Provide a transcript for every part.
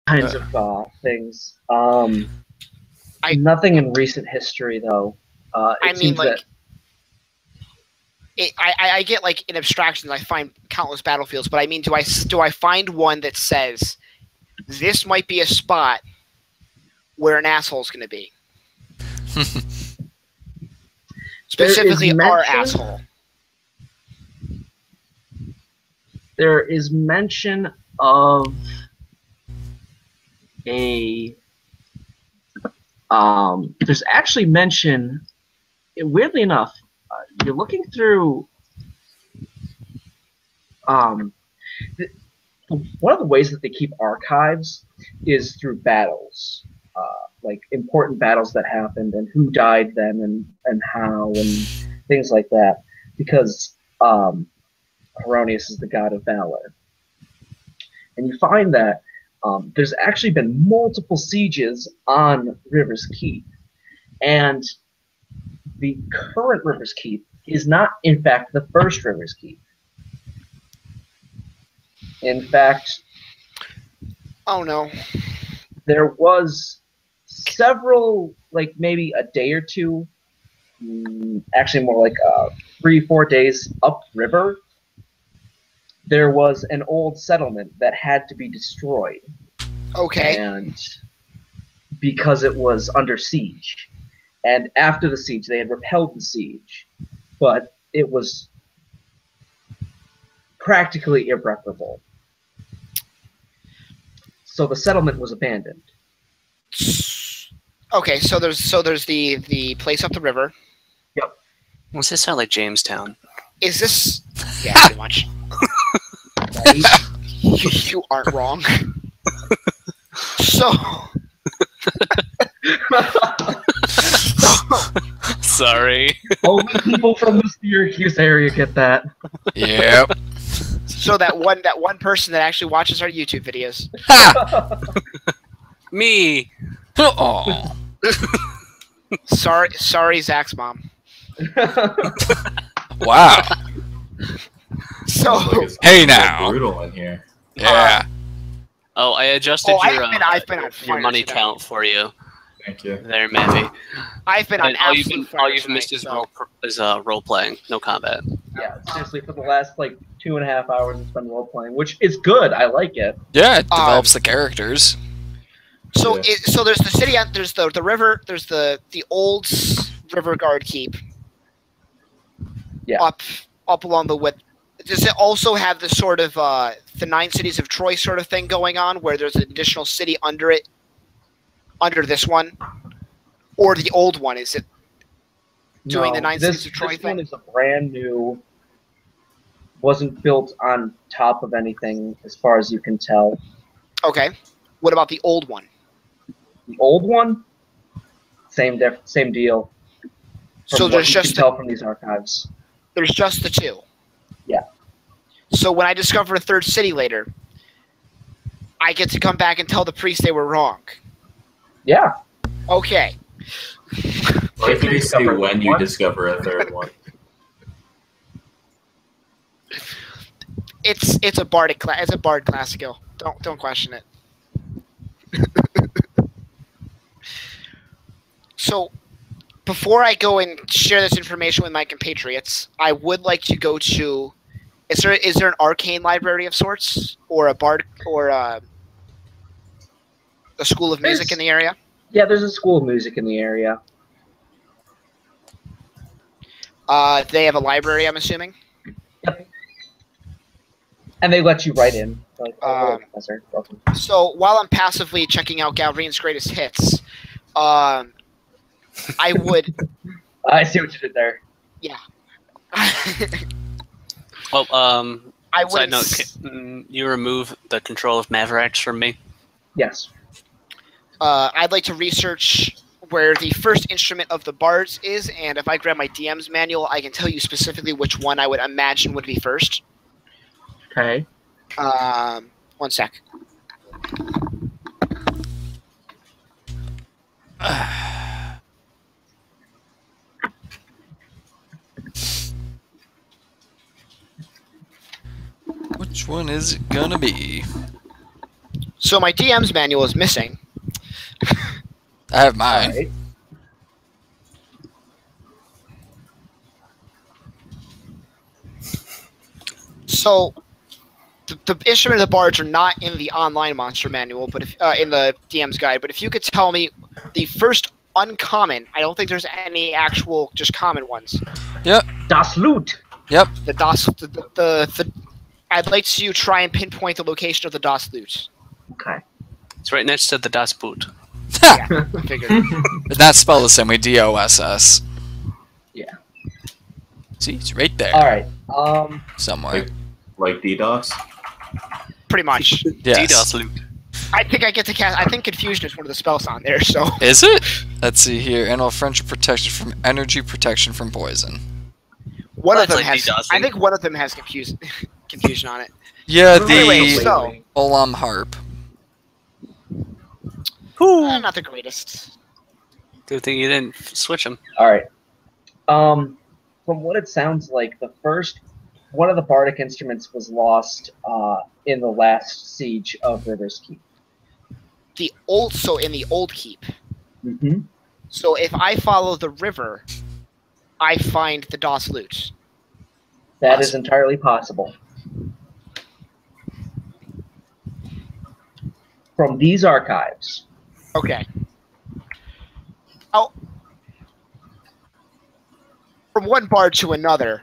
kinds of things. Nothing in recent history, though. I mean, like, I get, like, in abstractions, I find countless battlefields, but I mean, do I find one that says this might be a spot where an asshole's going to be? Specifically, our asshole. There is mention of a. There's actually mention. Weirdly enough, you're looking through. One of the ways that they keep archives is through battles, like important battles that happened and who died then and how and things like that, because Arranis is the god of valor. And you find that there's actually been multiple sieges on River's Keep, and the current River's Keep is not, in fact, the first River's Keep. In fact, oh no, there was several, like maybe a day or two, actually more like 3-4 days upriver. There was an old settlement that had to be destroyed. Okay. And because it was under siege. And after the siege, they had repelled the siege. But it was practically irreparable. So the settlement was abandoned. Okay, so there's the place up the river. Yep. Does this sound like Jamestown? Is this? Yeah, pretty much. Right? You aren't wrong. So. Sorry. Only people from the Syracuse area get that. Yep. So that one person that actually watches our YouTube videos. Me. Oh. Sorry, Zach's mom. Wow. So hey now. Brutal in here. Yeah. Oh, I adjusted I've been on your money count for you. Thank you. There, Mandy. I've been on all absolute you've missed is role playing, no combat. Yeah, seriously, for the last like 2.5 hours, it's been role playing, which is good. I like it. Yeah, it develops the characters. So so there's the city, there's the river, there's the old river guard keep. Yeah. Up along the width. Does it also have the sort of the 9 cities of Troy sort of thing going on, where there's an additional city under it, under this one, or the old one? Is it doing the 9 cities of Troy this thing? This one is a brand new. Wasn't built on top of anything, as far as you can tell. Okay. What about the old one? The old one, same deal. So there's just you can tell from these archives. There's just the 2. Yeah. So when I discover a 3rd city later, I get to come back and tell the priest they were wrong. Yeah. Okay. What can you say when you discover a 3rd one? It's a bard class skill. Don't question it. So, before I go and share this information with my compatriots, I would like to go to. Is there an arcane library of sorts, or a bard, or a school of music in the area? Yeah, there's a school of music in the area. They have a library, I'm assuming. Yep. And they let you right in. Like, professor, welcome. So while I'm passively checking out Galvrine's greatest hits, I would. I see what you did there. Yeah. Well, I would. Side note, you remove the control of Mavericks from me? Yes. I'd like to research where the first instrument of the bards is, and if I grab my DM's manual, I can tell you specifically which one I would imagine would be first. Okay. 1 sec. Which one is it gonna be? So So my DM's manual is missing. I have mine. Alright. So the instrument of the barge are not in the online monster manual, but if, in the DM's guide. But if you could tell me the first uncommon, I don't think there's any actual just common ones. Yep. Das Loot. Yep. The DOS, I'd like to try and pinpoint the location of the DOS loot. Okay. It's right next to the Das Boot. Yeah, I figured. But not spelled the same way. DOSS. Yeah. See, it's right there. Alright. Somewhere. Like DDoS? Pretty much. Yes. DDoS loot. I think I get to cast. I think Confusion is one of the spells on there. So Is it? Let's see here. Animal friendship protection from energy protection from poison. one of That's them like has. DDoSing. I think one of them has confusion on it. Yeah, Anyway, the so Olam harp. not the greatest. Good thing you didn't switch them. Alright. From what it sounds like, the first one of the bardic instruments was lost in the last siege of River's Keep. In the old keep. Mm-hmm. So if I follow the river, I find the DOS loot. That is entirely possible. From these archives. Okay. Oh, from one bard to another.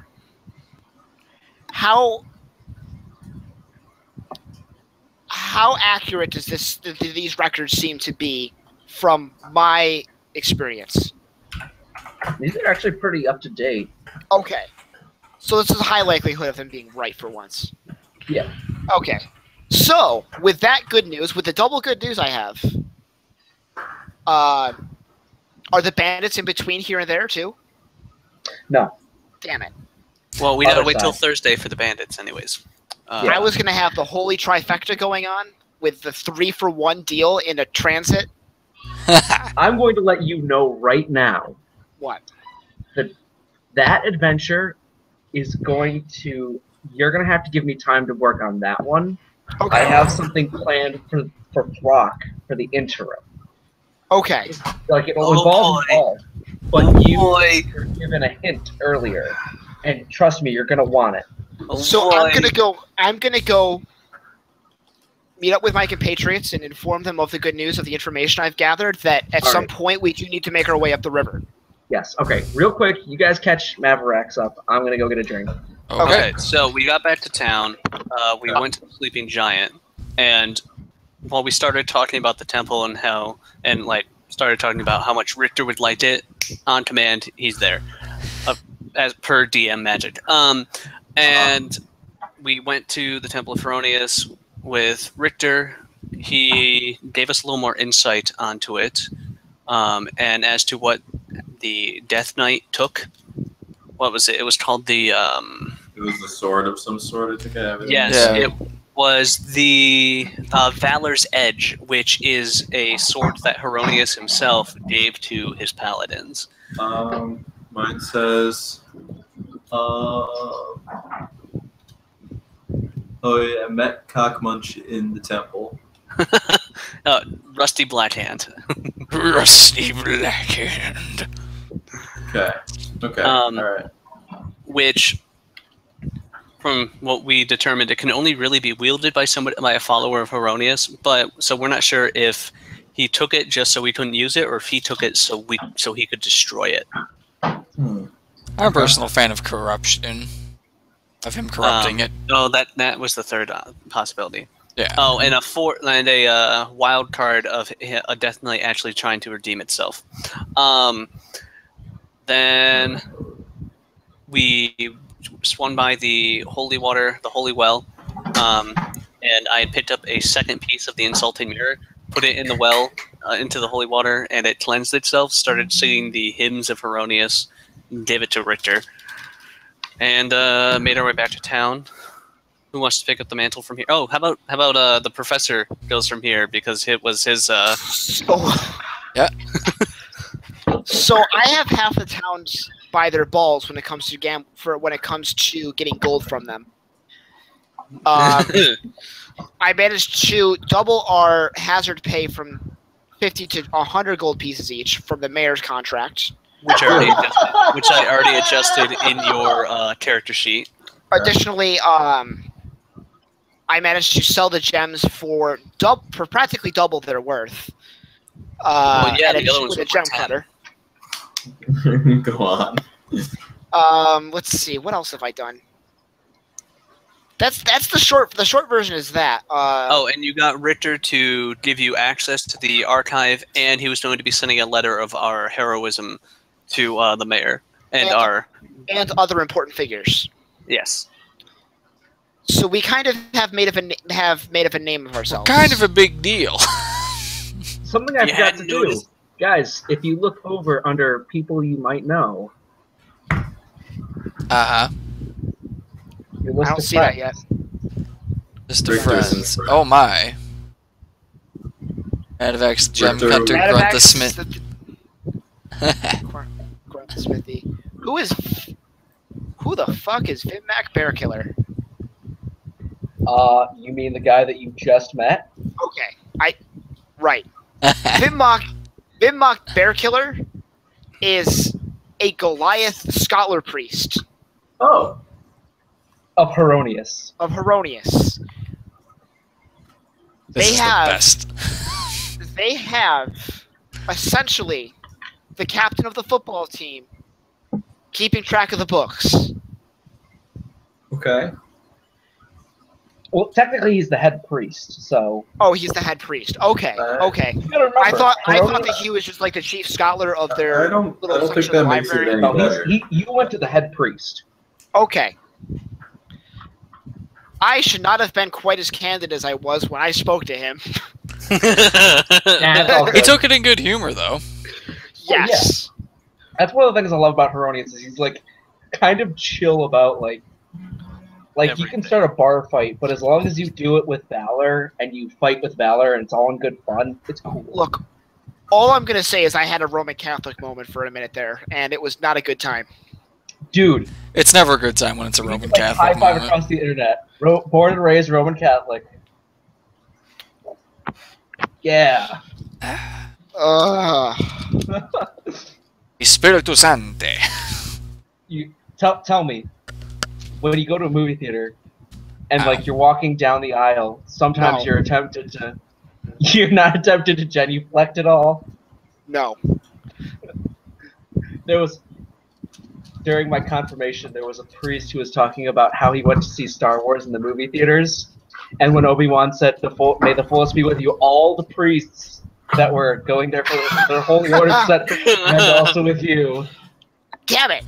How accurate does these records seem to be from my experience? These are actually pretty up to date. Okay. So this is a high likelihood of them being right for once. Yeah. Okay. So, with that good news, with the double good news I have, are the bandits in between here and there too? No. Damn it. Well, we gotta Other wait till side. Thursday for the bandits, anyways. I was going to have the holy trifecta going on with the 3-for-1 deal in a transit. I'm going to let you know right now What? that adventure is going to. You're going to have to give me time to work on that one. Okay. I have something planned for Throkk for the interim. Okay. Like it will Oh, involve boy. all, but Oh, you boy. were given a hint earlier, and trust me, you're going to want it. Oh, So boy. I'm gonna go meet up with my compatriots and inform them of the good news of the information I've gathered that at All some right. point we do need to make our way up the river. Yes. Okay. Real quick, you guys catch Mavericks up. I'm going to go get a drink. Okay, so we got back to town. We went to the Sleeping Giant, and while we started talking about the temple and started talking about how much Richter would like it, on command, he's there, as per DM magic. And we went to the Temple of Arranis with Richter. He gave us a little more insight onto it, and as to what the Death Knight took. What was it? It was called the. It was the sword of some sort, I think I have it. Yes, Yeah. it was the Valor's Edge, which is a sword that Arranis himself gave to his paladins. Mine says, oh yeah, I met Cockmunch in the temple. Rusty Blackhand. Rusty Blackhand. Okay. Okay. Um, Alright. Which, from what we determined, it can only really be wielded by a follower of Arranis. But so we're not sure if he took it just so we couldn't use it, or if he took it so he could destroy it. I'm a personal fan of corruption. Of him corrupting it. Oh, that was the third possibility. Yeah. Oh, and a wild card of a Death Knight actually trying to redeem itself. Then we swung by the holy water, the holy well, and I had picked up a second piece of the insulting mirror, put it in the well, into the holy water, and it cleansed itself. Started singing the hymns of Arranis, gave it to Richter, and made our way back to town. Who wants to pick up the mantle from here? Oh, how about the professor goes from here because it was his. So, Yeah. so I have half the towns by their balls when it comes to getting gold from them. I managed to double our hazard pay from 50 to 100 gold pieces each from the mayor's contract. Which I already adjusted in your character sheet. Additionally, I managed to sell the gems for practically double their worth. Well, yeah, and the other ones with were a gem 10. cutter. Go on. Let's see. What else have I done? That's the short. The short version is that. Oh, and you got Richter to give you access to the archive, and he was going to be sending a letter of our heroism to the mayor and other important figures. Yes. So we kind of have made of a name of ourselves. Kind of a big deal. Something I You forgot to hadn't do. noticed? Guys, if you look over under people you might know, Uh-huh. your list I don't of see that friends. yet. Just a Richter's friends. friend. Oh my. Advex, Gem Richter- Cutter, Grunt the Smith. Grunt the Smithy. Who the fuck is Vinmac Bear Killer? You mean the guy that you just met? Okay, right. Vinmac Bear Killer is a Goliath scholar priest Oh. Of Arranis. of Arranis. This is the have- best. They have essentially the captain of the football team keeping track of the books. Okay. Well, technically he's the head priest, so... Oh, he's the head priest. Okay, okay. You gotta remember, I thought Arranis- that he was just like the chief scholar of their I don't little think section of that the makes it library. any No, better. you went to the head priest. Okay. I should not have been quite as candid as I was when I spoke to him. That's all He good. took it in good humor, though. Yes. That's one of the things I love about Arranis is he's like kind of chill about like you can Everything. start a bar fight, but as long as you do it with valor and you fight with valor and it's all in good fun, it's cool. Look, all I'm gonna say is I had a Roman Catholic moment for a minute there, and it was not a good time. Dude, It's never a good time when it's a Roman like high Catholic five moment. across the internet. Born and raised Roman Catholic. Yeah. Spiritu Sante. You tell me, when you go to a movie theater and like you're walking down the aisle, sometimes No. you're not tempted to genuflect at all. No. During my confirmation, there was a priest who was talking about how he went to see Star Wars in the movie theaters, and when Obi-Wan said, "May the Force be with you," all the priests that were going there for their holy orders said, "And also with you." Damn it!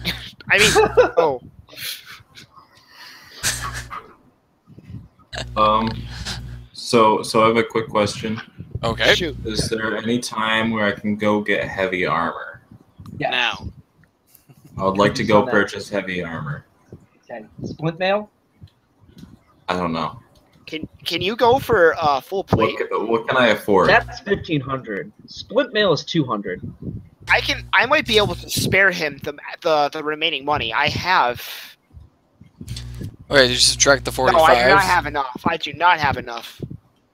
I mean, oh. So I have a quick question. Okay. Shoot. Is there any time where I can go get heavy armor? Yes. Now. I would like to go So that- purchase heavy armor. Okay. Splint mail. I don't know. Can you go for full plate? What can I afford? That's 1,500. Splint mail is 200. I might be able to spare him the remaining money. I have. Okay, did you subtract the No, 45? I do not have enough. I do not have enough.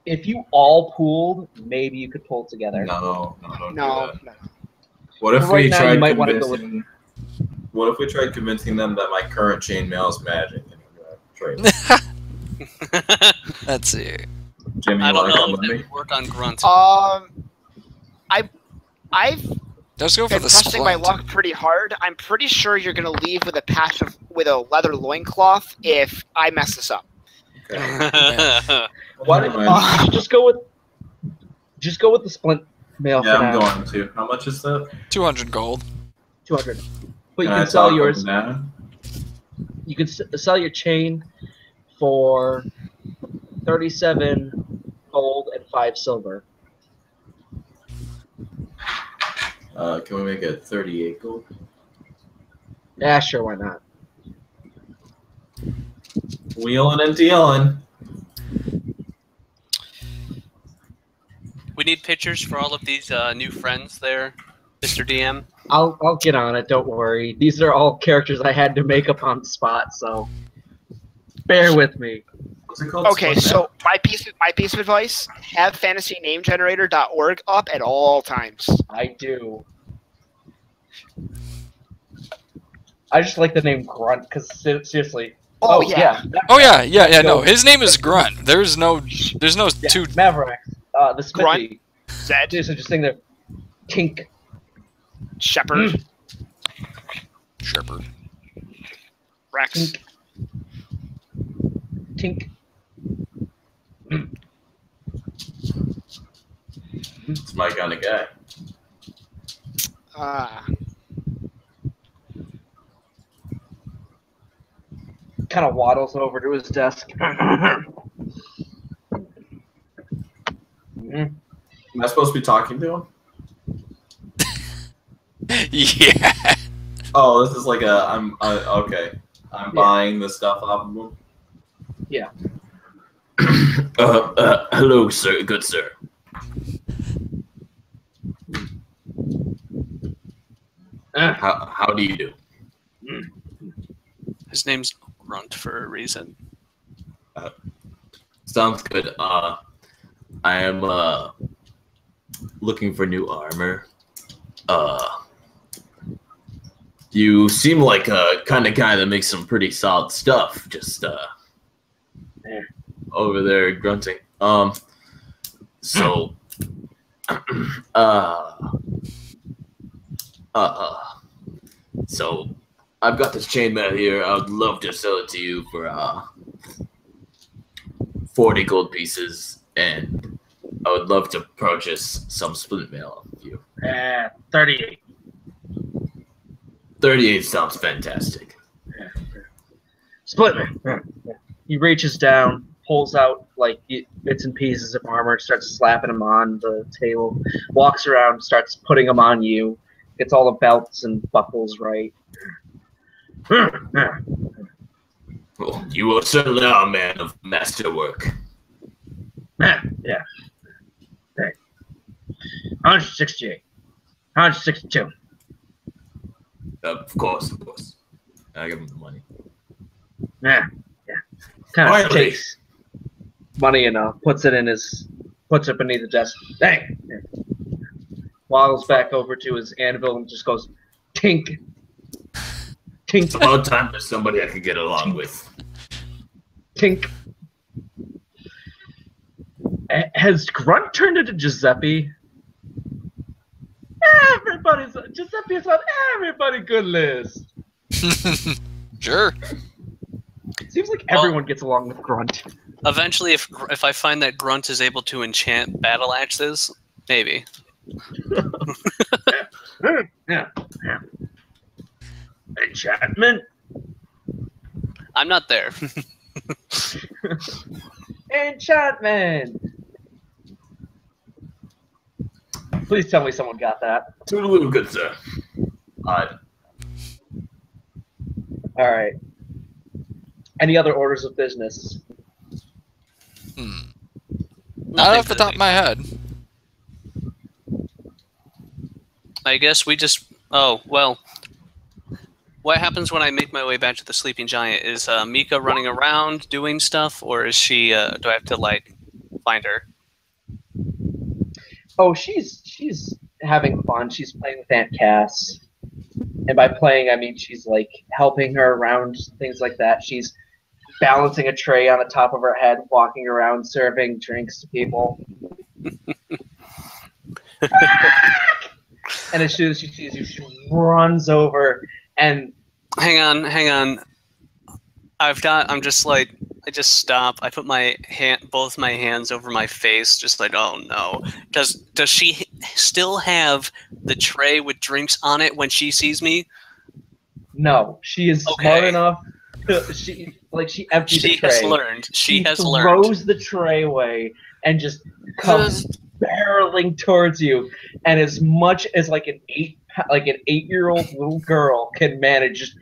If you all pooled, maybe you could pull it together. No, don't do No. that. No. What if For right we now, you tried might wanna go convincing? What if we tried convincing them that my current chainmail is magic? And we're gonna trade. Let's see. Jimmy, I you don't wanna know come if with that me? would work on Grunt. I've Let's go for been the testing my splint. luck pretty hard. I'm pretty sure you're gonna leave with a leather loincloth if I mess this up. Okay. Why Never don't mind. you just go with the splint mail Yeah, for I'm now. going to. How much is that? 200 gold. 200. But you Can I can sell talk yours. them down? You can sell your chain for 37 gold and 5 silver. Can we make it 38 gold? Yeah, sure, why not? Wheeling and dealing. We need pictures for all of these new friends there, Mr. DM. I'll get on it. Don't worry. These are all characters I had to make up on the spot, so bear with me. What's it called? Okay, so my piece of advice: have fantasynamegenerator.org up at all times. I do. I just like the name Grunt because seriously. Oh, yeah. Oh yeah. No, his name is Grunt. There's no two. Maverick. The Smithy. Zed, Seriously, just saying there. Tink. Shepherd, Shepherd. Rex. Tink. It's my kind of guy. Kind of waddles over to his desk. Am I supposed to be talking to him? Yeah. Oh, this is like okay. I'm buying the stuff off of him. Yeah. Hello, sir. Good sir. How do you do? His name's Grunt for a reason. Sounds good. I am looking for new armor. You seem like a kind of guy that makes some pretty solid stuff. Just over there grunting. So so I've got this chainmail here. I would love to sell it to you for 40 gold pieces, and I would love to purchase some split mail of you. 38. 38 sounds fantastic. Split me. He reaches down, pulls out like bits and pieces of armor, starts slapping them on the table, walks around, starts putting them on you, gets all the belts and buckles right. Well, you are certainly a man of masterwork. Yeah. Hey. 168. 162. Of course. I give him the money. Yeah. Kind of takes money and puts it beneath the desk. Dang. Waddles back over to his anvil and just goes, tink. Tink. It's about time for somebody I could get along with. Tink. Has Grunt turned into Giuseppe? Giuseppe's on everybody good list. Sure. Seems like everyone gets along with Grunt. Eventually, if I find that Grunt is able to enchant battle axes, maybe. Yeah. Enchantment. I'm not there. Enchantment. Please tell me someone got that. Toodaloo, good sir. All right. Any other orders of business? Not off the top of my head. I guess we just... Oh, well. What happens when I make my way back to the Sleeping Giant? Is Mika running around doing stuff, or is she... do I have to, like, find her? Oh, she's having fun. She's playing with Aunt Cass. And by playing, I mean she's, like, helping her around, things like that. She's balancing a tray on the top of her head, walking around, serving drinks to people. And as soon as she sees you, she runs over and... Hang on. I just stop. I put both my hands over my face, just like, oh no. Does she still have the tray with drinks on it when she sees me? No, she is smart enough. She empties the tray. She has learned. She throws the tray away and just comes barreling towards you. And as much as like an 8-year-old little girl can manage, just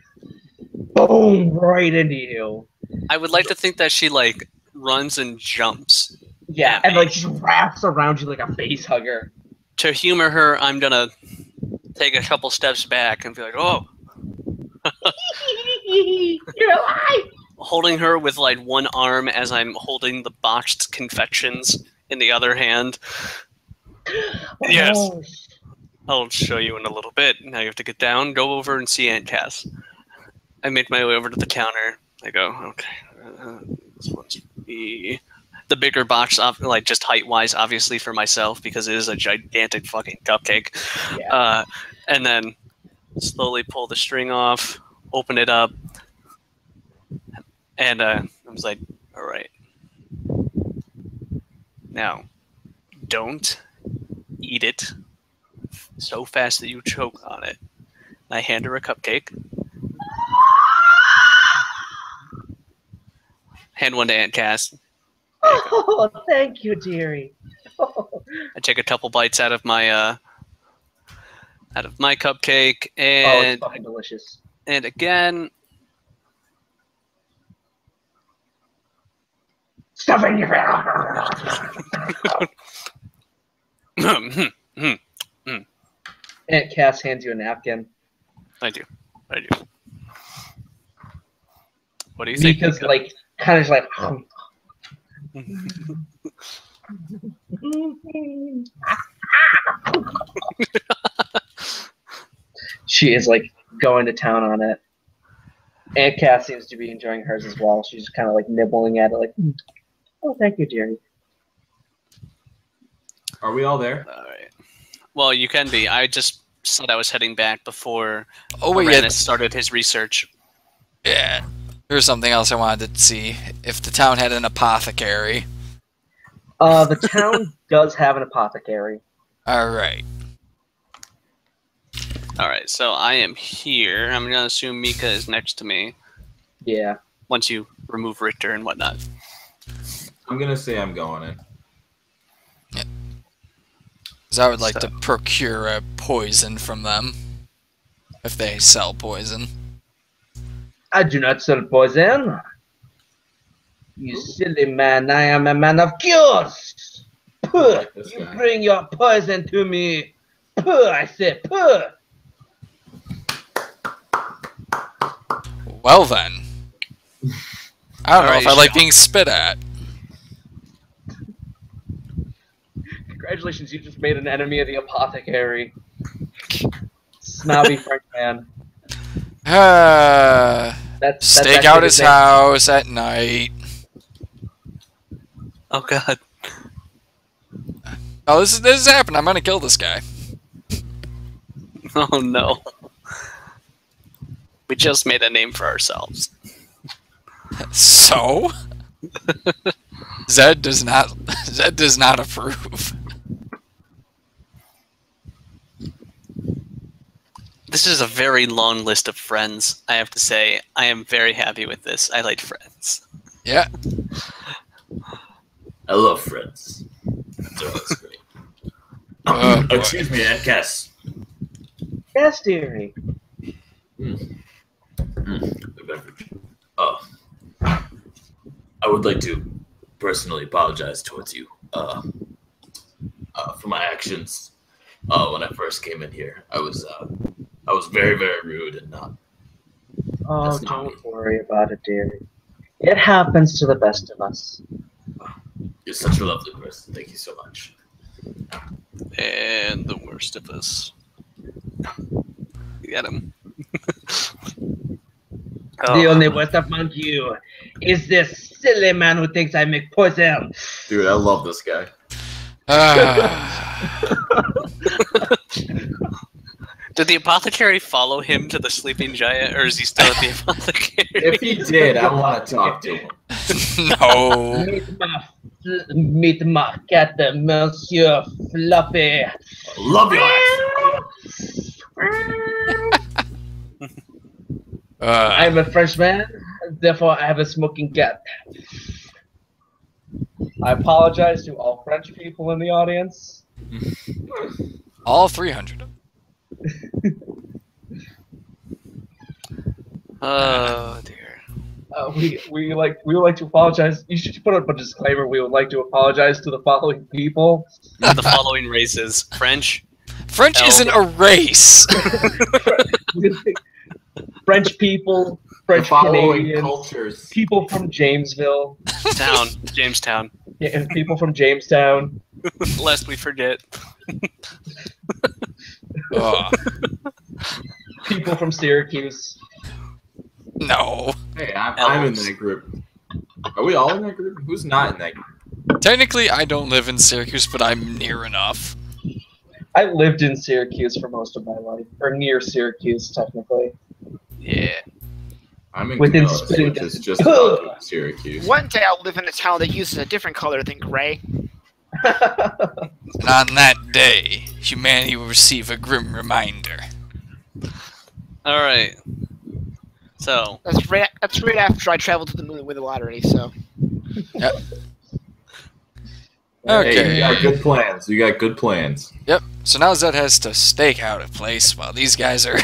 boom right into you. I would like to think that she like runs and jumps. Yeah, and like she wraps around you like a face hugger. To humor her, I'm gonna take a couple steps back and be like, "Oh, you're alive! holding her with like one arm as I'm holding the boxed confections in the other hand. Yes. Oh, I'll show you in a little bit. Now you have to get down, go over and see Aunt Cass. I make my way over to the counter. I go, okay, this one's the bigger box, like just height-wise, obviously for myself, because it is a gigantic fucking cupcake. yeah. And then slowly pull the string off, open it up, and I was like, all right. Now, don't eat it so fast that you choke on it. I hand her a cupcake. Hand one to Aunt Cass. Oh, thank you, dearie. I take a couple bites out of my cupcake, Oh, and it's fucking delicious. and again. Stuff in your mouth. Aunt Cass hands you a napkin. I do. What do you think? Mika's like, kind of like. She is like going to town on it. Aunt Cass seems to be enjoying hers as well. She's kind of like nibbling at it, like, oh, thank you, dearie. Are we all there? All right. Well, you can be. I just said I was heading back before wait, Arranis started his research. Yeah. Here's something else I wanted to see. If the town had an apothecary. The town does have an apothecary. Alright. All right, so I am here. I'm gonna assume Mika is next to me. Yeah. Once you remove Richter and whatnot. I'm gonna say I'm going in. Because I would like to procure a poison from them. If they sell poison. I do not sell poison. You silly man, I am a man of cures. Puh, This you guy. bring your poison to me. Puh, I say, puh. Well then. I don't know Alright, if I like Sean. being spit at. Congratulations, you just made an enemy of the apothecary. Snobby French man. That's Stake actually out his name. house at night. Oh God. Oh, this is happening. I'm gonna kill this guy. Oh no. We just made a name for ourselves. So? Zed does not approve. This is a very long list of friends, I have to say. I am very happy with this. I like friends. Yeah. I love friends. They're always great. Oh, boy. Excuse me, Aunt Cass. Yes, dearie. The beverage. Oh. I would like to personally apologize towards you for my actions when I first came in here. I was very, very rude and not. Oh, That's not don't worry about it, dearie. It happens to the best of us. You're such a lovely person. Thank you so much. And the worst of us. You got him. The only worst among you is this silly man who thinks I make poison. Dude, I love this guy. Did the apothecary follow him to the sleeping giant, or is he still at the apothecary? If he did, I want to talk to him. No. Meet my cat, Monsieur Fluffy. Love your ass. I'm a Frenchman, therefore I have a smoking cat. I apologize to all French people in the audience. All 300. Oh dear. We would like to apologize. You should put up a disclaimer. We would like to apologize to the following people. The following races: French. French isn't a race. French people, French following Canadians, cultures. people from Jamesville, Jamestown. yeah, and people from Jamestown. Lest we forget. Ugh. People from Syracuse. No. Hey, I'm in that group. Are we all in that group? Who's not in that group? Technically, I don't live in Syracuse, but I'm near enough. I lived in Syracuse for most of my life, or near Syracuse, technically. Yeah. I'm in Within Camillus, spitting which is distance. just about Syracuse. One day I'll live in a town that uses a different color than gray. And on that day, humanity will receive a grim reminder. All right. So That's right after I traveled to the moon and win the lottery. So Yep. Hey, Okay. you got good plans. You got good plans. Yep. So now Zed has to stake out a place while these guys are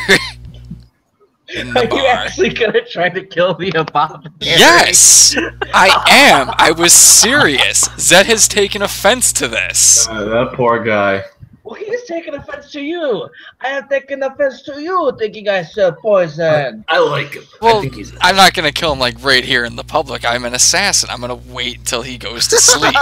in Are the you bar. actually gonna try to kill the apothecary? Yes, I am. I was serious. Zed has taken offense to this. That poor guy. Well, he's taking offense to you. I am taking offense to you, thinking I sell poison. I like him. I Well, think he's I'm not gonna kill him like right here in the public. I'm an assassin. I'm gonna wait till he goes to sleep.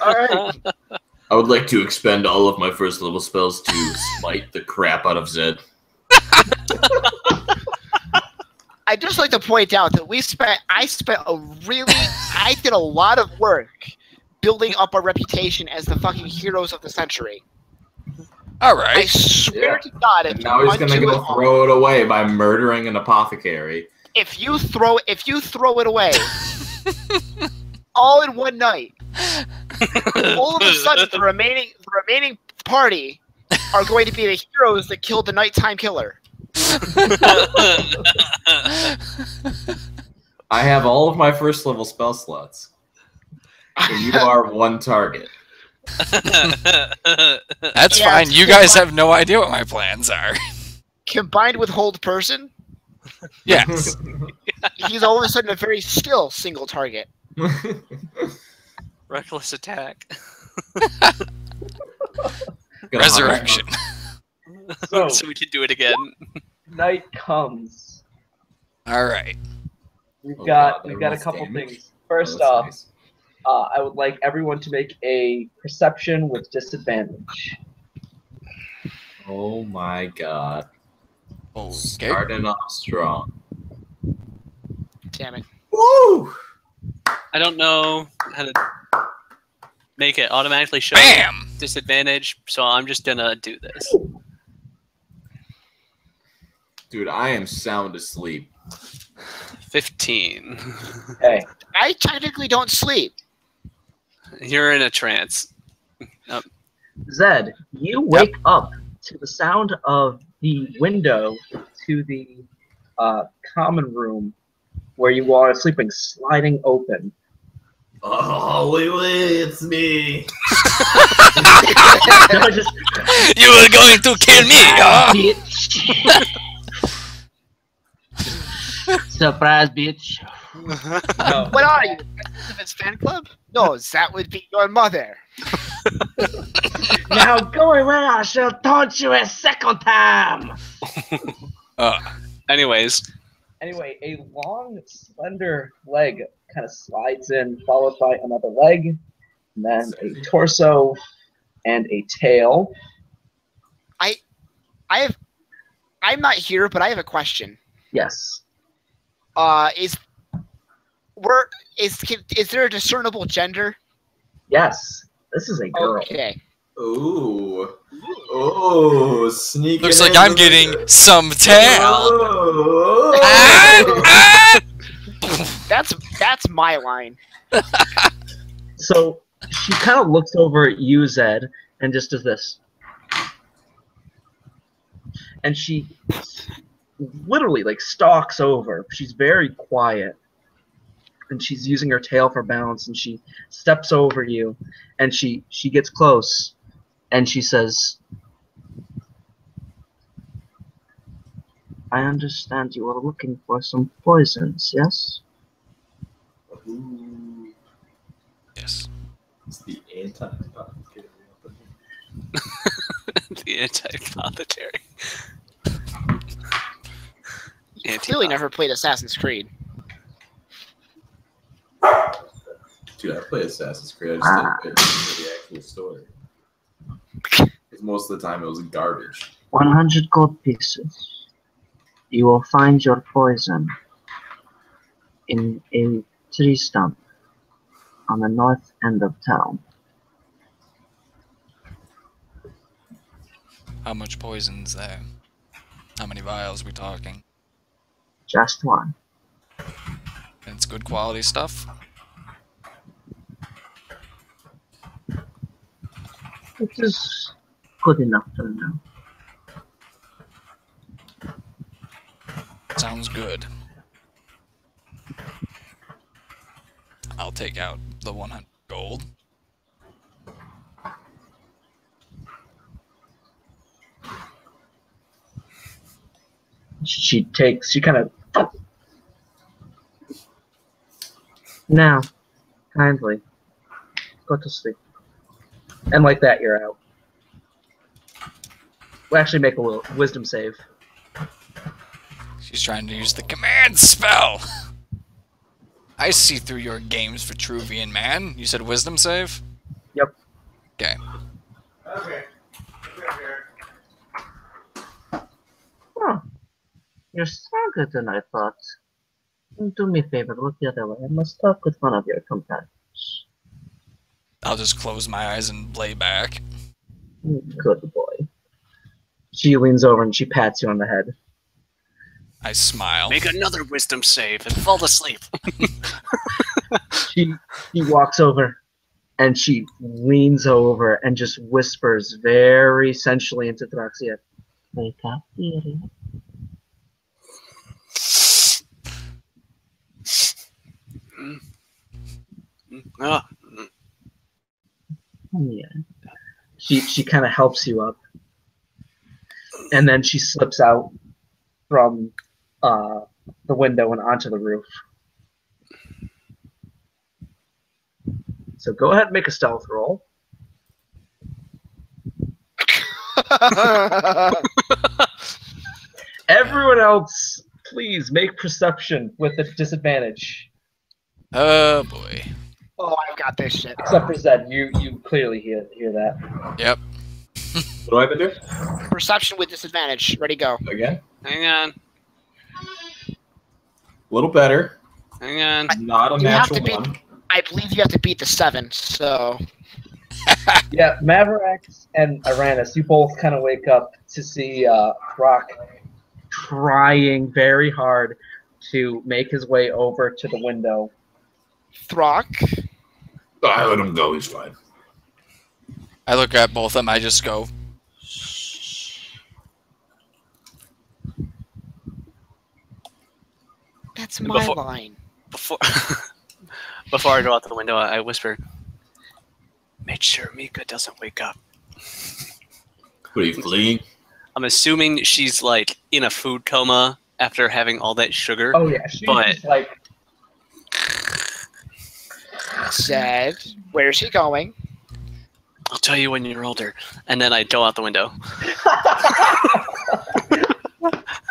Alright. I would like to expend all of my first level spells to smite the crap out of Zed. I'd just like to point out that I did a lot of work building up our reputation as the fucking heroes of the century. All I right. swear to God, And now he's gonna go throw it away by murdering an apothecary. if you throw it away, all in one night, all of a sudden the remaining party are going to be the heroes that killed the nighttime killer. I have all of my first level spell slots. And you are one target. That's Yeah, fine. You guys have no idea what my plans are. Combined with hold person, Yes. he's all of a sudden a very still single target. reckless attack. Resurrection. So, So we can do it again. night comes. All right. We've Oh, got God, we've got a everyone's couple damaged? things. First Oh, off, that's I would like everyone to make a perception with disadvantage. nice. Oh my god. Okay. Starting off strong. Damn it. Woo! I don't know how to make it automatically show Bam. disadvantage, so I'm just gonna do this. Dude, I am sound asleep. 15. Hey, I technically don't sleep. You're in a trance. Zed, you wake up to the sound of the window to the common room where you are sleeping sliding open. Oh, wait, it's me. Just, You were going to kill me, huh? bitch. Surprise, bitch. No. What are you? If it's fan club? No, that would be your mother. Now go away, I shall taunt you a second time. Anyways, Anyway, a long, slender leg kind of slides in, followed by another leg, and then a torso and a tail. I'm not here, but I have a question. Yes. Is there a discernible gender? Yes. This is a girl. Okay. Ooh. Ooh, sneaking Looks like in I'm with getting it. some tail. Ooh. That's my line. So she kind of looks over at you, Zed, and just does this. And she literally like stalks over. She's very quiet. And she's using her tail for balance, and she steps over you, and she gets close, and she says, I understand you are looking for some poisons, yes? Ooh. Yes. It's the anti-apothecary. The anti-apothecary. Clearly never played Assassin's Creed. Dude, I play Assassin's Creed. I just didn't play the actual story. Because most of the time it was garbage. 100 gold pieces. You will find your poison in a tree stump on the north end of town. How much poison's there? How many vials we talking? Just one. And it's good quality stuff? It is good enough for now. Sounds good. I'll take out the 100 gold. She kind of... Now, kindly, go to sleep. And like that, you're out. We'll actually make a little wisdom save. She's trying to use the command spell! I see through your games, Vitruvian man. You said wisdom save? Yep. Okay. Oh, you're stronger than I thought. Do me a favor, look the other way. I must talk with one of your companions. I'll just close my eyes and lay back. Good boy. She leans over and she pats you on the head. I smile. Make another wisdom save and fall asleep. She walks over and she leans over and just whispers very sensually into Throkk's ear. Wake up, dearie. Oh. Yeah. She kind of helps you up, and then she slips out from the window and onto the roof. So go ahead and make a stealth roll. Everyone else, please make perception with a disadvantage. Oh boy. Oh, I've got this shit. Except for Zed, you clearly hear that. Yep. What do I have to do? Perception with disadvantage. Ready, go. Again? Hang on. A little better. Hang on. Not a You have natural to beat. one. I believe you have to beat the 7. So Yeah, Mavericks and Arranis, you both kind of wake up to see Throkk trying very hard to make his way over to the window. Throkk. I let him go. He's fine. I look at both of them. I just go, That's my line. Before I go out the window, I whisper, "Make sure Mika doesn't wake up." What are you fleeing? I'm assuming she's like in a food coma after having all that sugar. Oh yeah, she's But- just like Said, where's he going? I'll tell you when you're older. And then I go out the window.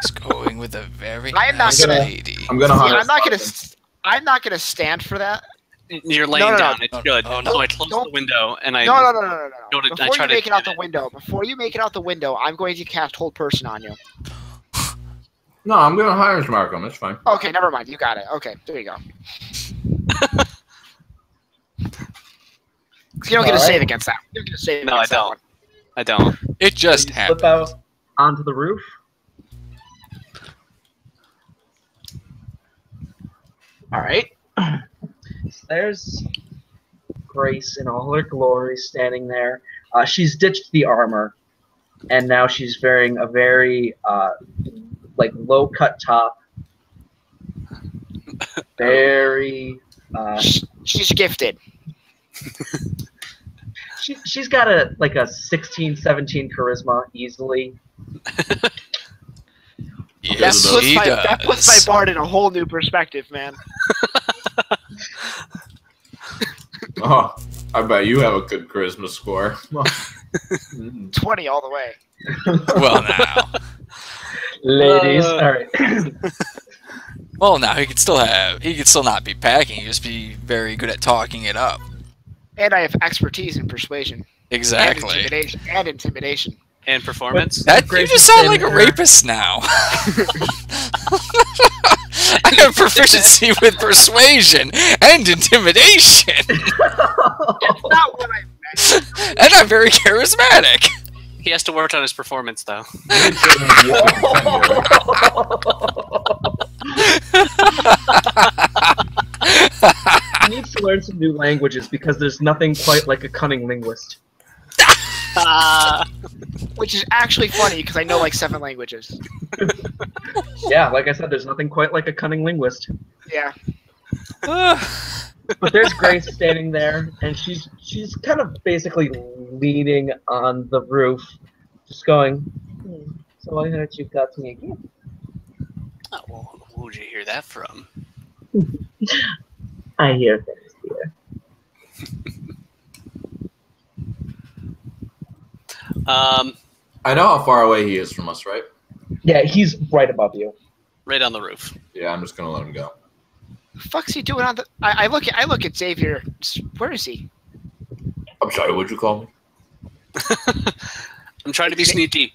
he's going with a very I'm not nice gonna- lady. I'm gonna See, hunt. I'm not gonna stand for that. You're laying No. down. It's Oh, good. oh, no. So I close the window and I No. go to- I Before try you to make it out get the window, I'm going to cast Hold Person on you. No, I'm gonna hire Markham. It's fine. Okay, never mind. You got it. Okay, there you go. You don't get a Alright. save against that. You don't get a save No, I against that don't. one. I don't. It just you happened. slip out onto the roof. All right. There's Grace in all her glory standing there. She's ditched the armor, and now she's wearing a very like low cut top. Very. She's gifted. She's got a 16, 17 charisma easily. Yes, That puts my does. bard in a whole new perspective, man. Oh, I bet you have a good charisma score. 20 all the way. Well, now. Ladies, all right. Well, now he could still not be packing. He just be very good at talking it up. And I have expertise in persuasion. Exactly. And intimidation. And performance. That you just sound like a rapist now. I have proficiency with persuasion and intimidation. It's not what I meant. And I'm very charismatic. He has to work on his performance, though. He needs to learn some new languages because there's nothing quite like a cunning linguist. Which is actually funny because I know like 7 languages. Yeah, like I said, there's nothing quite like a cunning linguist. Yeah. But there's Grace standing there, and she's kind of basically leaning on the roof, just going, so I heard you got me again. Oh, well, who would you hear that from? I hear things, dear. I know how far away he is from us, right? Yeah, he's right above you. Right on the roof. Yeah, I'm just gonna let him go. The fuck's he doing on the? I look at Xavier. Where is he? I'm sorry, what'd you call me? I'm trying to be sneaky.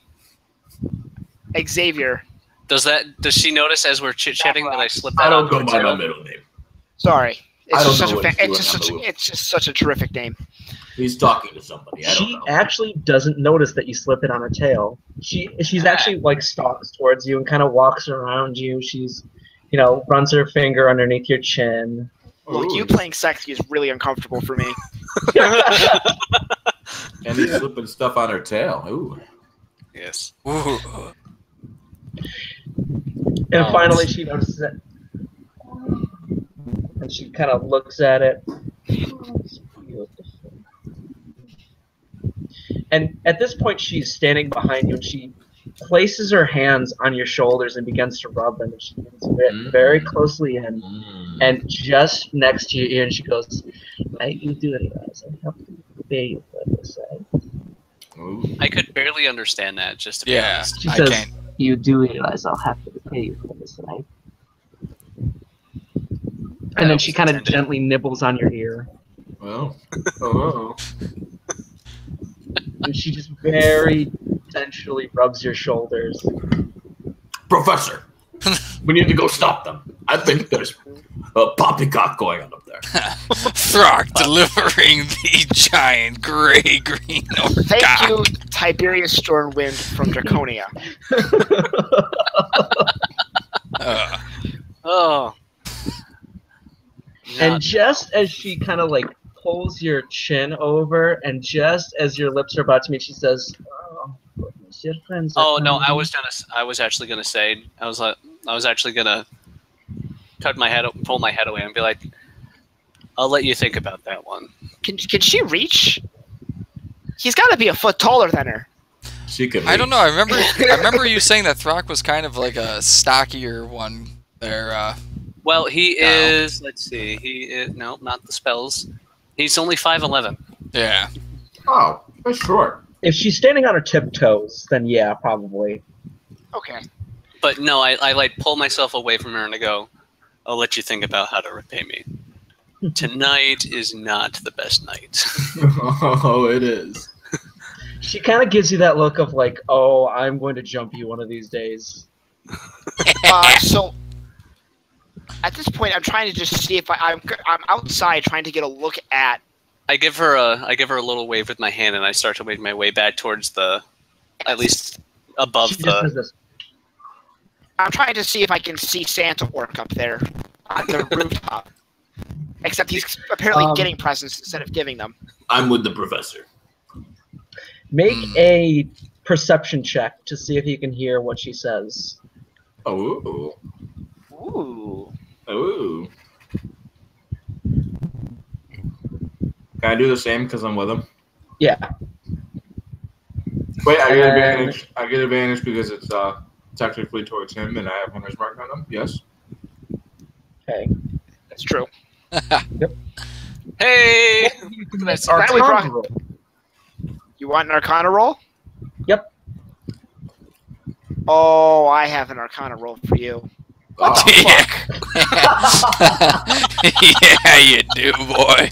Xavier. Does she notice as we're chit-chatting that I slipped I that don't on go by my middle name. Sorry. I It's don't just know such what a he's it's doing on the it's just such a terrific name. He's talking to somebody. I don't She know. actually doesn't notice that you slip it on her tail. She's actually like stalks towards you and kind of walks around you. She's, runs her finger underneath your chin. Look, Ooh. you playing sexy is really uncomfortable for me. And he's slipping stuff on her tail. Ooh. Yes. Ooh. And finally she notices it. And she kind of looks at it. Oh, it's beautiful. And at this point she's standing behind you and she places her hands on your shoulders and begins to rub them. And she gets very closely in. And just next to your ear, and she goes, you do realize I have to pay you for this, right? Ooh. I could barely understand that, just to be Yeah, honest. She I says, can't. you do realize I'll have to pay you for this, right? And then she kind of gently nibbles on your ear. Well. Oh. And she just very sensually rubs your shoulders. Professor, we need to go stop them. I think there's a poppycock going on up there. Throkk delivering the giant gray-green orc. Thank you, Tiberius Stormwind from Draconia. Oh. And just as she kind of like pulls your chin over, and just as your lips are about to meet, she says, "Oh, goodness, your friends." Oh no, I was actually gonna say, I was actually gonna pull my head away and be like, I'll let you think about that one. Can she reach? He's got to be a foot taller than her. She could. I don't know. I remember you saying that Throkk was kind of like a stockier one there. Well, he is. Let's see. He is no, not the spells. He's only 5'11". Yeah. Oh, that's short. If she's standing on her tiptoes, then yeah, probably. Okay. But no, I like pull myself away from her and I go, I'll let you think about how to repay me. Tonight is not the best night. Oh, it is. She kind of gives you that look of like, oh, I'm going to jump you one of these days. So at this point, I'm trying to just see if I'm outside trying to get a look at. I give her a little wave with my hand and I start to wave my way back towards at least above She just says this. I'm trying to see if I can see Santa work up there on the rooftop. Except he's apparently getting presents instead of giving them. I'm with the professor. Make a perception check to see if you can hear what she says. Oh. Ooh. Oh. Can I do the same because I'm with him? Yeah. Wait, I get advantage. I get advantage because it's technically towards him, and I have hunter's mark on him. Yes. Okay. That's true. Hey! That's Arcana roll. You want an Arcana roll? Yep. Oh, I have an Arcana roll for you. What the fuck? Yeah, you do, boy.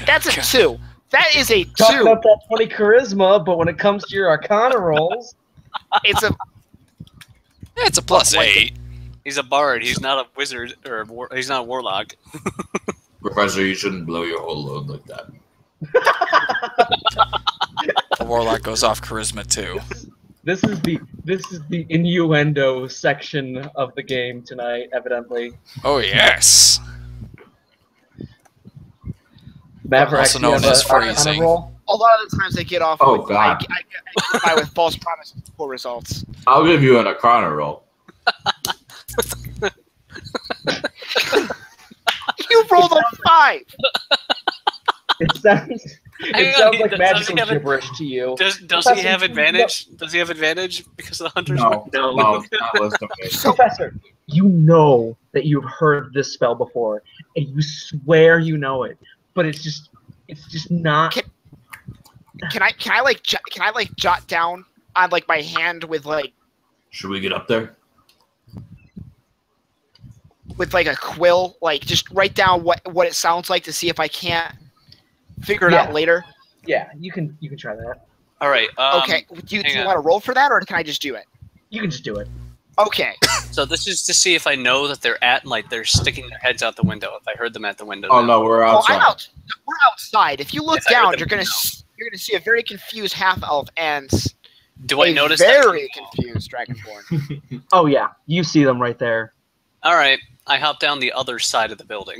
That's a 2. That is a 2. Talking about that 20 charisma, but when it comes to your Arcana rolls, It's a It's a +8. He's a bard. He's not a wizard he's not a warlock. Professor, you shouldn't blow your whole load like that. The warlock goes off charisma too. this is the innuendo section of the game tonight, evidently. Oh yes. Maverick, Also do you known have as a Arcana phrasing. roll? a lot of the times I get off. Oh, with, God. I get by with false promises, poor results. I'll give you an Arcana roll. You rolled a 5. It sounds like magical he gibberish to you. Does Professor, he have advantage? Does he have advantage because of the hunter's No, mark? no, it's not listed. Professor, you know that you've heard this spell before, and you swear you know it, but it's just not. Can I jot down on like my hand with like Should we get up there? a quill, like just write down what it sounds like to see if I can't figure it out later? Yeah, you can try that. All right. Okay. Do you want to roll for that, or can I just do it? You can just do it. Okay. So this is to see if I know that they're sticking their heads out the window. If I heard them at the window. Oh now. no, we're Oh, outside. we're outside. If you look Yes, I heard down, them you're gonna see a very confused half elf and Do I a notice very that? confused dragonborn. Oh yeah, you see them right there. All right. I hop down the other side of the building.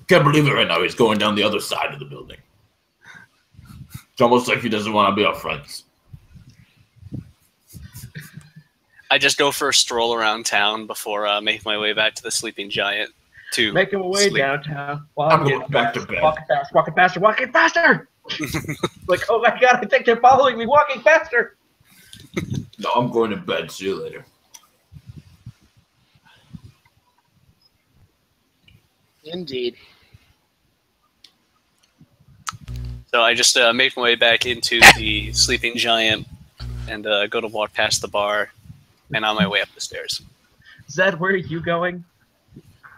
Can't believe it right now. He's going down the other side of the building. It's almost like he doesn't want to be our friends. I just go for a stroll around town before making my way back to the sleeping giant. To Making my way sleep. downtown. While I'm getting going back to bed. Walking fast, walking faster, walking faster! Like, oh my god, I think they're following me, walking faster! No, I'm going to bed. See you later. Indeed. So I just make my way back into the sleeping giant and go to walk past the bar and on my way up the stairs. Zed, where are you going?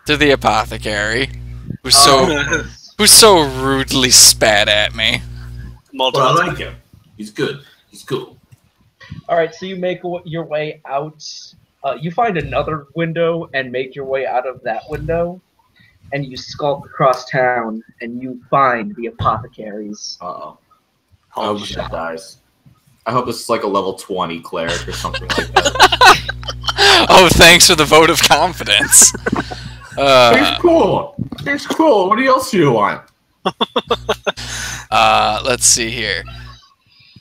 To the apothecary, who Oh. so rudely spat at me. Multiple Well, I times. like him. He's good. He's cool. Alright, so you make your way out. You find another window and make your way out of that window. And you skulk across town and you find the apothecaries. Uh-oh. I Holy hope shit. he dies. I hope this is like a level 20 cleric or something like that. Oh, thanks for the vote of confidence. He's cool. He's cool. What else do you want? Let's see here.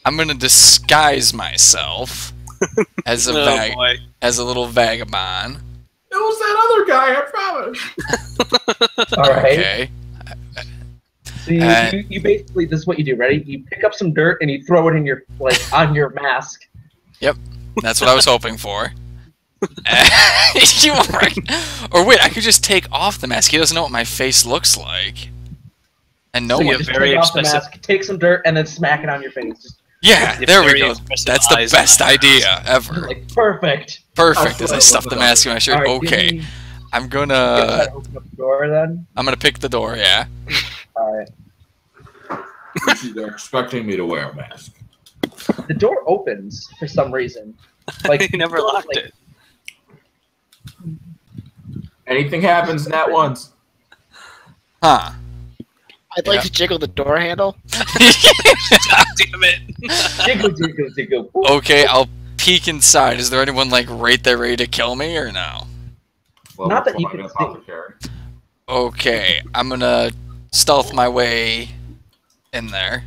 I'm gonna disguise myself as a Oh, boy. as a little vagabond. It was that other guy, I promise. Alright. Okay. So you basically, this is what you do, ready? You pick up some dirt and you throw it in your, on your mask. Yep. That's what I was hoping for. You were right. Or wait, I could just take off the mask. He doesn't know what my face looks like. And no So you one. just very take off the expressive- mask, take some dirt, and then smack it on your face. Just Yeah, You have there we very go. expressive That's the eyes best and idea ever. like, perfect. Perfect. As I I'll stuff the mask in my shirt. Alright, Okay, you I'm gonna gonna open up the door then? pick the door. Yeah. Alright. They're expecting me to wear a mask. The door opens for some reason. Like He never locked it. Anything happens in that once. Huh. I'd like Yeah. to jiggle the door handle. God damn it. Jiggle, jiggle, jiggle. Ooh. Okay, I'll peek inside. Is there anyone like right there ready to kill me or no? Level Not that you 20 can see. apothecary. Okay, I'm gonna stealth my way in there.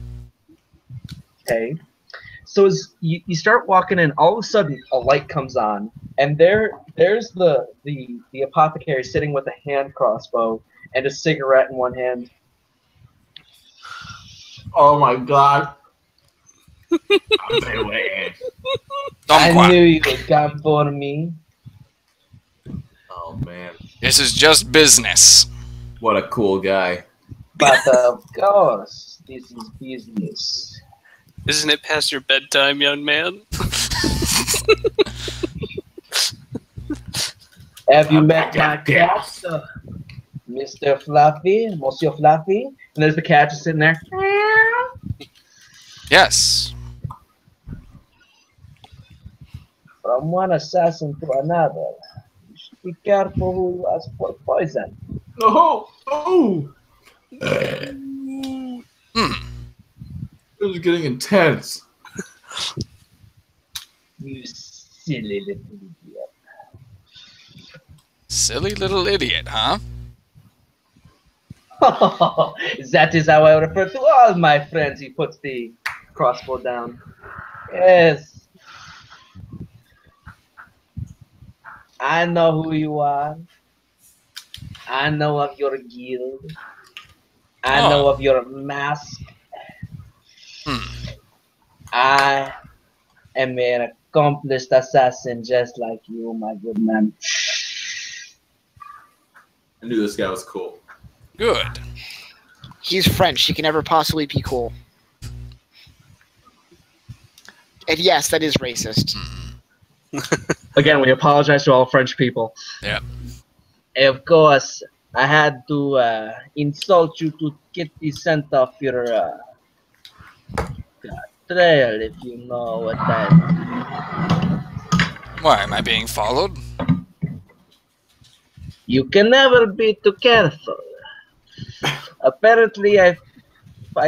Okay. So as you start walking in, all of a sudden a light comes on, and there's the apothecary sitting with a hand crossbow and a cigarette in one hand. Oh my god. I'm waiting. I knew you would come for me. Oh man. This is just business. What a cool guy. But of course, this is business. Isn't it past your bedtime, young man? Have you met my cat, Mr. Fluffy, Monsieur Fluffy? And there's the cat just sitting there. Yes. From one assassin to another. You should be careful who you ask for poison. Oh! Oh! It was getting intense. You silly little idiot. Silly little idiot, huh? That is how I refer to all my friends. He puts the crossbow down. Yes. I know who you are. I know of your guild. I know of your mask. I am an accomplished assassin just like you, my good man. I knew this guy was cool. Good. He's French. He can never possibly be cool. And yes, that is racist. Again, we apologize to all French people. Yeah. Of course, I had to insult you to get the scent off your trail, if you know what that is. Why, am I being followed? You can never be too careful. Apparently, I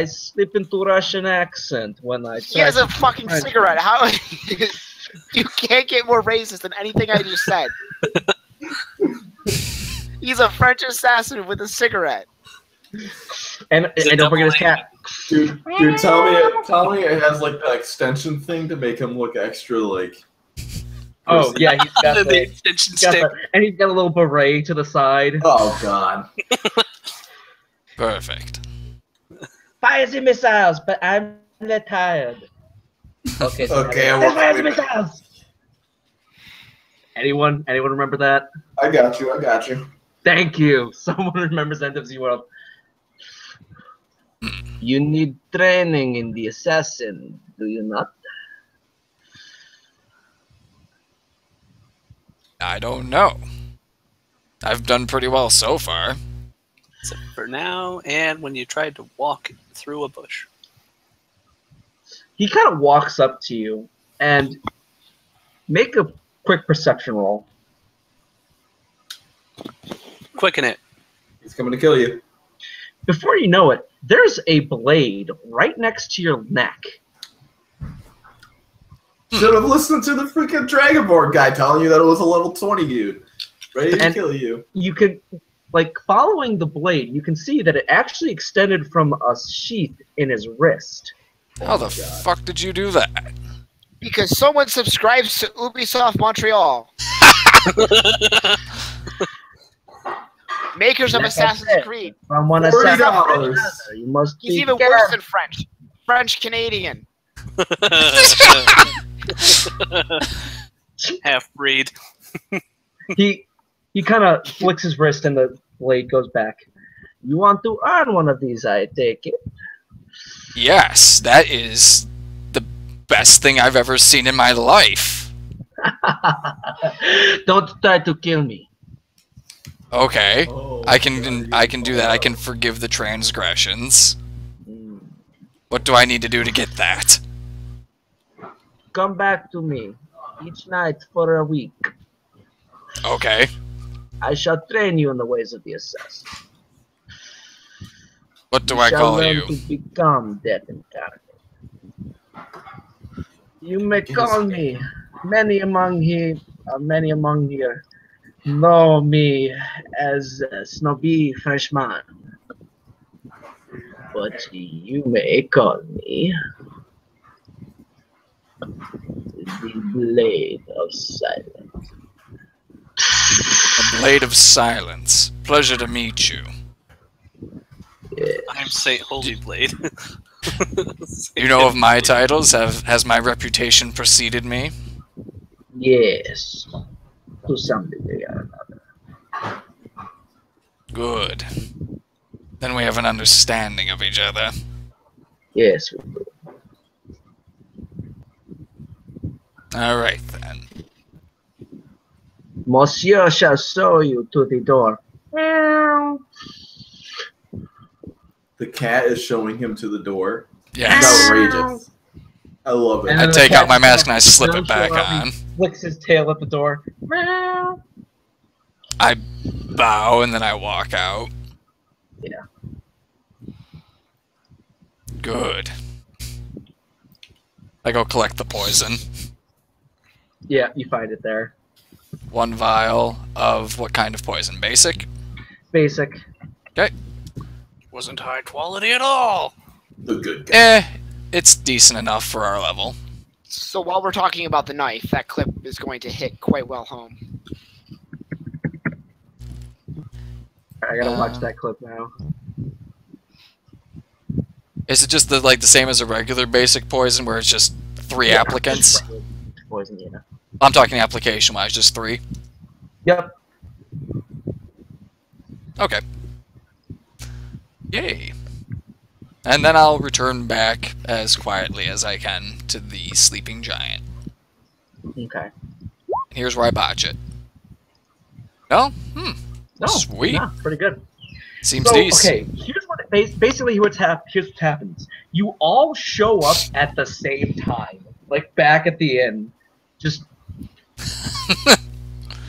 slip into Russian accent when I He try has a to fucking French. cigarette. How? You can't get more racist than anything I just said. He's a French assassin with a cigarette. And don't forget his cat. Dude, tell me it has like that extension thing to make him look extra like. Oh yeah, he's got The the, extension he's got stick. and he's got a little beret to the side. Oh god. Perfect. Fire the missiles, but I'm retired. Okay. So Okay, I let's won't fire the believe it. missiles. Anyone remember that? I got you. Thank you. Someone remembers End of Z World. You need training in the assassin, do you not? I don't know. I've done pretty well so far. Except for now, and when you tried to walk through a bush. He kind of walks up to you and make a quick perception roll. Quicken it. He's coming to kill you. Before you know it, there's a blade right next to your neck. Should have listened to the freaking Dragonborn guy telling you that it was a level 20 dude. Ready to And- kill you. You could, like, following the blade, you can see that it actually extended from a sheath in his wrist. How the fuck did you do that? Because someone subscribes to Ubisoft Montreal. Makers of Like I Assassin's said, Creed. From one $40. assassin to another, you must He's be even careful. worse than French. French Canadian. Half breed. He kind of flicks his wrist and the blade goes back. You want to earn one of these, I take it. Yes, that is the best thing I've ever seen in my life. Don't try to kill me. Okay, Oh, I can do that. I can forgive the transgressions. What do I need to do to get that? Come back to me each night for a week. Okay. I shall train you in the ways of the assassin. What do You I shall call learn you? to become death incarnate. You may call me. Many among here know me as a snobby Frenchman. But you may call me the Blade of Silence. A blade of silence. Pleasure to meet you. I'm Saint Holy Blade. You know of my titles? Has my reputation preceded me? Yes, to some degree or another. Good. Then we have an understanding of each other. Yes. Alright then. Monsieur shall show you to the door. The cat is showing him to the door. Yes. It's outrageous. I love it. And I then take the out my cat mask and I slip does it back show up, he on. Flicks his tail at the door. I bow and then I walk out. Yeah. Good. I go collect the poison. Yeah, you find it there. 1 vial of what kind of poison? Basic? Basic. Okay. Wasn't high quality at all. The good guy. It's decent enough for our level. So while we're talking about the knife, that clip is going to hit quite well home. I gotta watch that clip now. Is it just the same as a regular basic poison where it's just 3 Yeah, applicants? just poison, yeah. I'm talking application wise, just 3. Yep. Okay. Yay. And then I'll return back as quietly as I can to the sleeping giant. Okay. Here's where I botch it. No? No, Sweet. yeah, pretty good. Seems So, decent. okay, here's what basically here's what happens. You all show up at the same time, like back at the inn. Just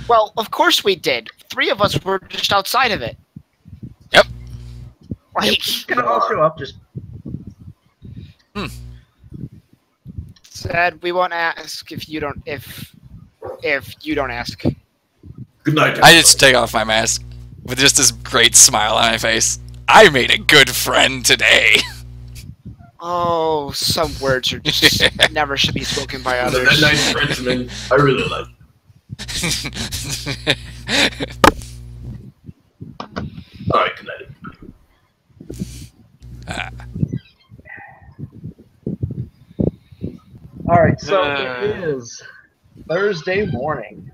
Well, of course we did. 3 of us were just outside of it. Yep. Like, gonna all show up. Just said we won't ask if you don't you don't ask. Good night. I just take off my mask with just this great smile on my face. I made a good friend today. Oh, some words are just never should be spoken by That others. nice Frenchman, I really like. All right, good night. all right. So it is Thursday morning.